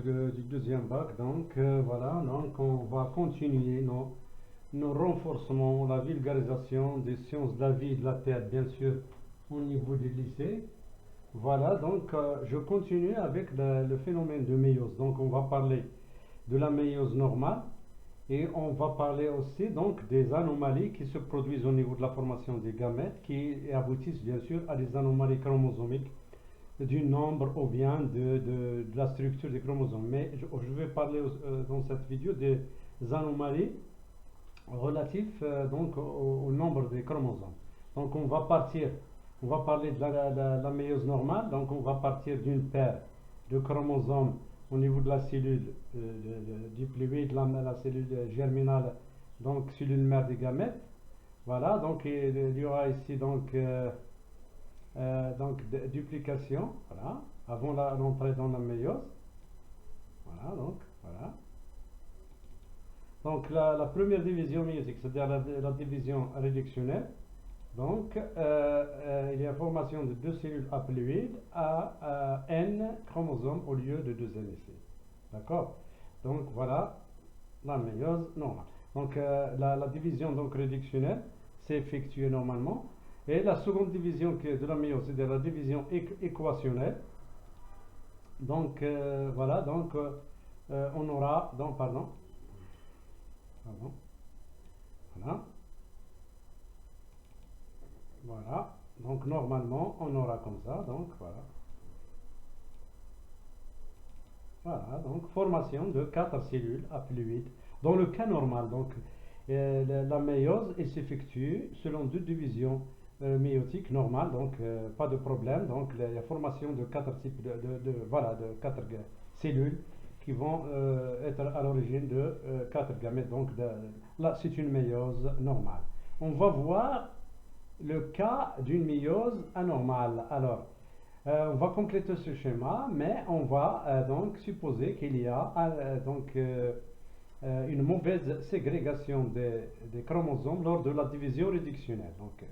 donc du deuxième bac. Donc voilà, donc on va continuer nos renforcements, la vulgarisation des sciences de la vie et de la terre, bien sûr, au niveau du lycée. Voilà, donc je continue avec le phénomène de méiose. Donc on va parler de la méiose normale et on va parler aussi donc des anomalies qui se produisent au niveau de la formation des gamètes qui aboutissent bien sûr à des anomalies chromosomiques du nombre ou bien de la structure des chromosomes. Mais je vais parler dans cette vidéo des anomalies relatives donc au nombre des chromosomes. Donc on va parler de la méiose normale. Donc on va partir d'une paire de chromosomes au niveau de la cellule diploïde, la cellule germinale, donc cellule mère des gamètes. Voilà, donc il y aura ici donc duplication, voilà, avant l'entrée dans la méiose. Voilà, donc voilà. Donc première division méiotique, c'est-à-dire la division réductionnelle. Donc il y a formation de deux cellules haploïdes à N chromosomes au lieu de 2 N ici. D'accord. Donc voilà la méiose normale. Donc la division donc réductionnelle s'est effectuée normalement. Et la seconde division de la méiose, c'est la division équationnelle. Donc voilà, donc on aura, donc, pardon, voilà, voilà, donc normalement on aura comme ça, donc voilà, voilà, donc formation de 4 cellules haploïdes. Dans le cas normal, donc la méiose s'effectue selon deux divisions méiotiques normales, donc pas de problème. Donc la formation de 4 types voilà, de 4 cellules qui vont être à l'origine de 4 gamètes. Donc là, c'est une méiose normale. On va voir le cas d'une méiose anormale. Alors, on va compléter ce schéma, mais on va donc supposer qu'il y a une mauvaise ségrégation des chromosomes lors de la division réductionnelle. Donc,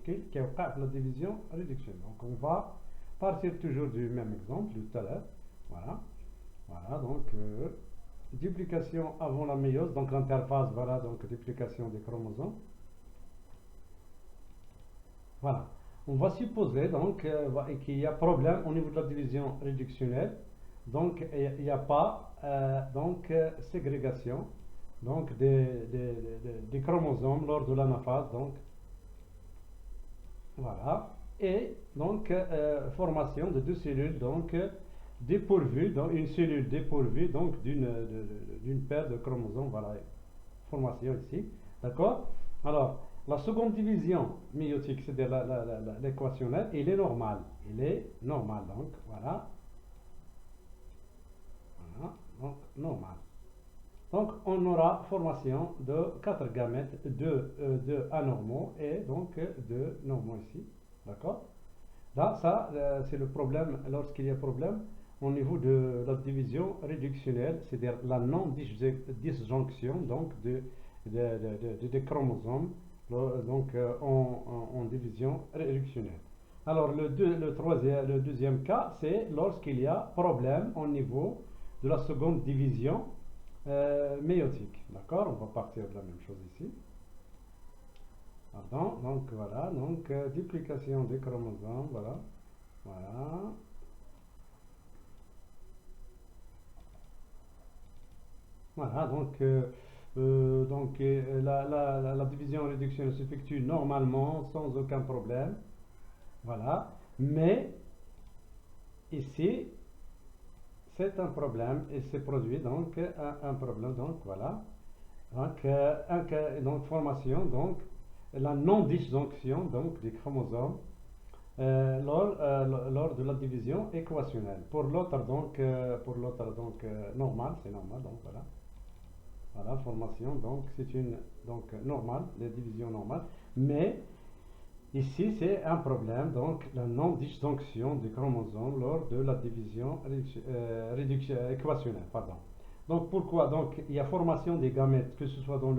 qui est la division réductionnelle. Donc, on va partir toujours du même exemple de tout à l'heure. Voilà. Voilà, donc duplication avant la méiose, donc l'interphase, voilà, donc duplication des chromosomes. Voilà. On va supposer donc qu'il y a problème au niveau de la division réductionnelle. Donc il n'y a pas ségrégation donc des chromosomes lors de l'anaphase. Donc voilà. Et donc formation de deux cellules donc dépourvues, donc une cellule dépourvue donc d'une paire de chromosomes. Voilà. Formation ici. D'accord. Alors la seconde division méiotique, c'est-à-dire l'équationnelle, il est normal. Il est normal, donc voilà. Voilà, donc normal. Donc on aura formation de 4 gamètes, 2 anormaux et donc 2 normaux ici. D'accord. Là, ça, c'est le problème, lorsqu'il y a problème au niveau de la division réductionnelle, c'est-à-dire la non-disjonction donc des chromosomes donc en division réductionnelle. Alors le deuxième cas, c'est lorsqu'il y a problème au niveau de la seconde division méiotique. D'accord. On va partir de la même chose ici. Pardon, donc voilà, donc duplication des chromosomes, voilà, voilà. Voilà, donc la division réduction s'effectue normalement sans aucun problème. Voilà. Mais ici, c'est un problème et c'est produit donc un problème. Donc voilà. Donc formation, donc la non-disjonction donc des chromosomes lors de la division équationnelle. Pour l'autre donc normal, c'est normal. Donc voilà. Voilà, formation, donc c'est une normale, les divisions normales, mais ici c'est un problème, donc la non-disjonction des chromosomes lors de la division équationnelle, pardon. Donc pourquoi? Donc il y a formation des gamètes, que ce soit dans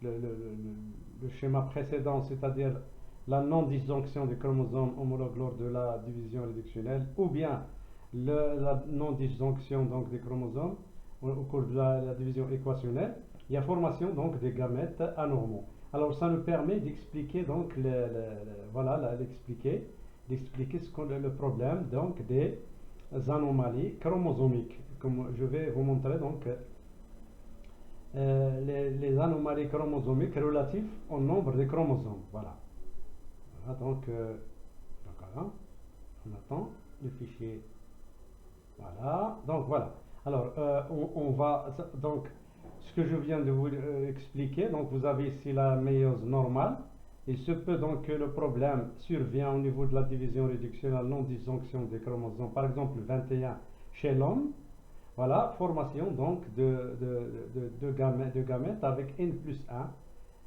le schéma précédent, c'est-à-dire la non-disjonction des chromosomes homologues lors de la division réductionnelle, ou bien la non-disjonction donc des chromosomes au cours de la division équationnelle, il y a formation donc des gamètes anormaux. Alors ça nous permet d'expliquer donc d'expliquer le problème donc des anomalies chromosomiques. Comme je vais vous montrer donc les anomalies chromosomiques relatives au nombre de chromosomes. Voilà. Voilà donc voilà. On attend le fichier. Voilà. Donc voilà. Alors on va donc ce que je viens de vous expliquer. Donc vous avez ici la méiose normale. Il se peut donc que le problème survient au niveau de la division réductionnelle non-disjonction des chromosomes, par exemple 21 chez l'homme. Voilà, formation donc de gamètes avec n plus 1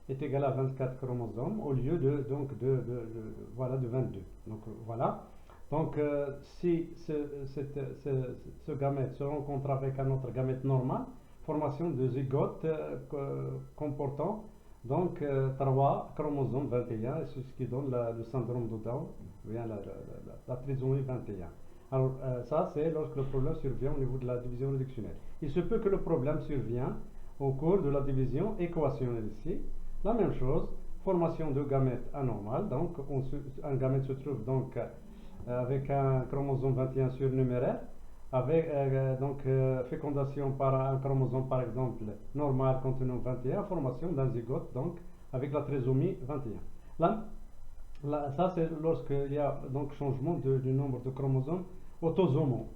est égal à 24 chromosomes au lieu de 22. Donc voilà. Donc si ce gamète se rencontre avec un autre gamète normal, formation de zygote comportant donc 3 chromosomes 21, c'est ce qui donne le syndrome de Down, bien la trisomie 21. Alors ça c'est lorsque le problème survient au niveau de la division réductionnelle. Il se peut que le problème survient au cours de la division équationnelle ici. La même chose, formation de gamètes anormales, donc un gamète se trouve donc avec un chromosome 21 surnuméraire, avec fécondation par un chromosome par exemple normal contenant 21, formation d'un zygote donc avec la trisomie 21. Ça c'est lorsqu'il y a donc changement du nombre de chromosomes autosomaux,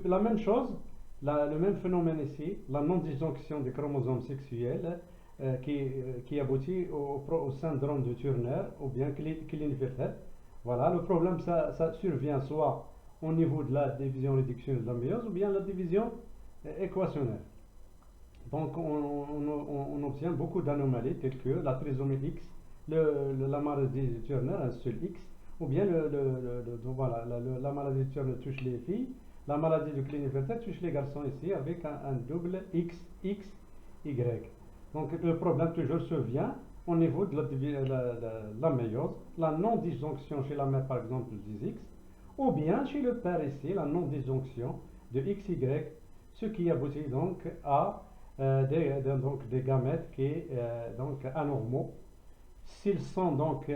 la même chose, le même phénomène ici, la non-disjonction des chromosomes sexuels qui aboutit au syndrome de Turner ou bien Klinefelter. Voilà, le problème ça survient soit au niveau de la division réductionnelle de la méiose ou bien la division équationnelle. Donc on obtient beaucoup d'anomalies telles que la trisomie X, la maladie de Turner, un seul X, ou bien la maladie de Turner touche les filles, la maladie de Klinefelter touche les garçons ici avec un double XXY. Donc le problème toujours survient au niveau de la méiose, la non-disjonction chez la mère par exemple des X, ou bien chez le père ici, la non-disjonction de XY, ce qui aboutit donc à des gamètes donc anormaux. S'ils sont donc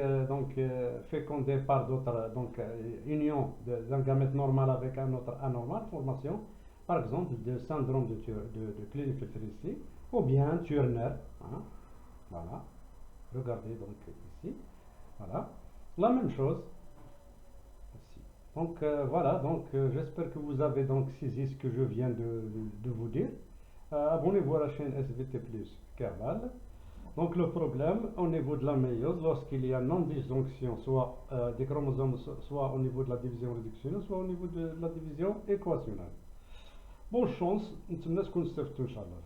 fécondés par d'autres union d'un gamète normal avec un autre anormal, formation par exemple de syndrome de Klinefelter ici, ou bien Turner, hein, voilà, regardez donc ici, voilà, la même chose ici. Donc voilà, donc j'espère que vous avez donc saisi ce que je viens de vous dire. Abonnez-vous à la chaîne SVT Plus Kerval. Donc le problème au niveau de la méiose, lorsqu'il y a non-disjonction, soit des chromosomes, soit au niveau de la division réductionnelle, soit au niveau de la division équationnelle. Bonne chance, نتمنى تكونوا استفدتوا ان شاء الله.